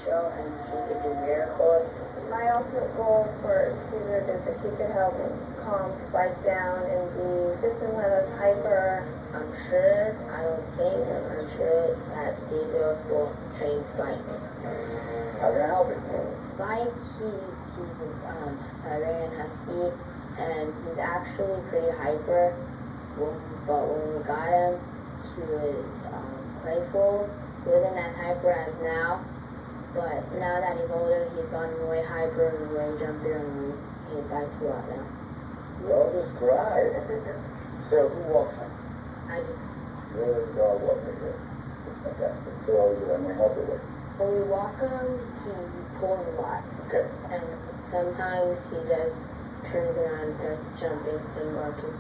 show and he could do miracles. My ultimate goal for Caesar is that he could help calm Spike down and be just and let us hyper. I'm sure that Caesar will train Spike. How can I help him? Spike, he's a Siberian Husky, and he's actually pretty hyper. But when we got him, he was playful. He wasn't as hyper as now. But now that he's older, he's gotten way hyper and way jumpier, and he bites a lot now. Well described. So who walks him? I do. You're the dog walker here. It's fantastic. So you let me help you with. When we walk him, he pulls a lot. Okay. And sometimes he just turns around and starts jumping and barking.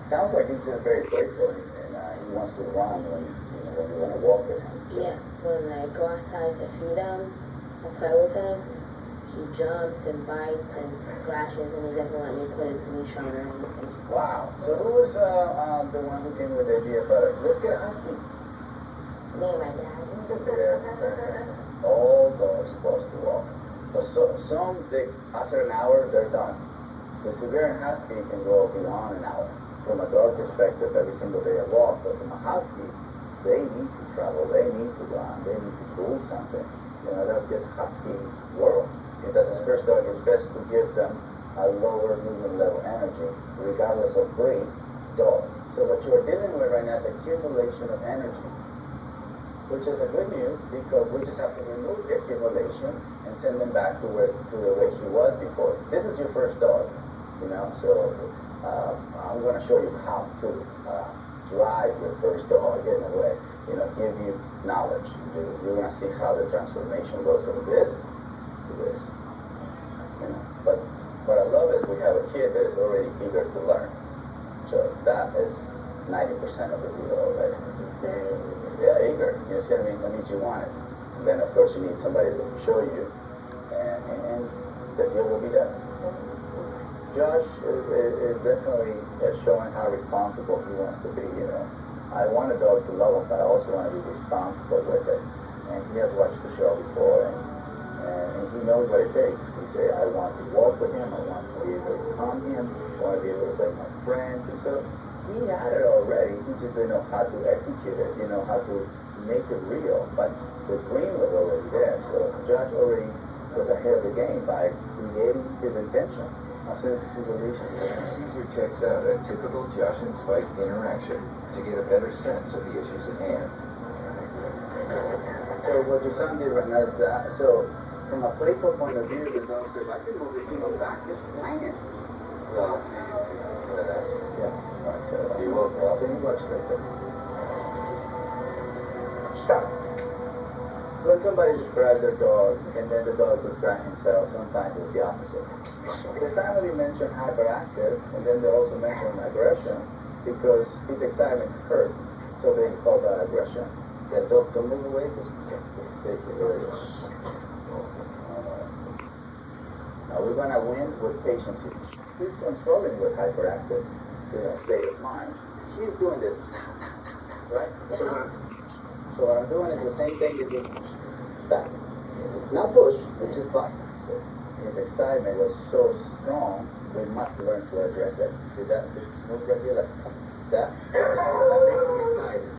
Sounds like he's just very playful and he wants to run when you want to walk with him. So. Yeah, when I go outside to feed him and play with him, he jumps and bites and scratches, and he doesn't let me put his leash on or anything. Wow. So who was the one who came with the idea about it? Let's get a husky. Me and my dad. Yeah. All dogs supposed to walk. But some, after an hour, they're done. The Siberian Husky can go beyond an hour. From a dog perspective, every single day I walk, but from a Husky, they need to travel, they need to run, they need to do something. That's just Husky world. If that's his first dog, it's best to give them a lower medium level energy, regardless of breed, dog. So what you're dealing with right now is accumulation of energy, which is a good news because we just have to remove the accumulation and send them back to the way he was before. This is your first dog, so I'm going to show you how to drive your first dog in a way, give you knowledge. You're going to see how the transformation goes from this to this. But what I love is we have a kid that is already eager to learn. So that is 90% of the deal already. Yeah, eager. You see what I mean? That means you want it. And then, of course, you need somebody to show you, and the deal will be done. Josh is definitely showing how responsible he wants to be, I want a dog to love him, but I also want to be responsible with it. And he has watched the show before, and he knows what it takes. He said, I want to walk with him, I want to be able to calm him, I want to be able to play with my friends. And so he had it already, he just didn't know how to execute it, how to make it real. But the dream was already there. So Josh already was ahead of the game by creating his intention. As soon as he sees the leash, Caesar checks out a typical Josh and Spike interaction to get a better sense of the issues at hand. So what your son did right now is that, so from a playful point of view, the dog said, I can move it back, just playing. Well, Yeah. All right, so you will tell. So you watch that. Stop. When somebody describes their dog and then the dog describes himself, sometimes it's the opposite. The family mentioned hyperactive and then they also mentioned aggression because his excitement hurt, so they call that aggression. Yeah, don't move away, just stay here. Now we're gonna win with patience. He's controlling with hyperactive state of mind. He's doing this, right? So what I'm doing is the same thing, it's just back. Not push, it's just back. So his excitement was so strong, we must learn to address it. See that? This move right here, like that. That makes him excited.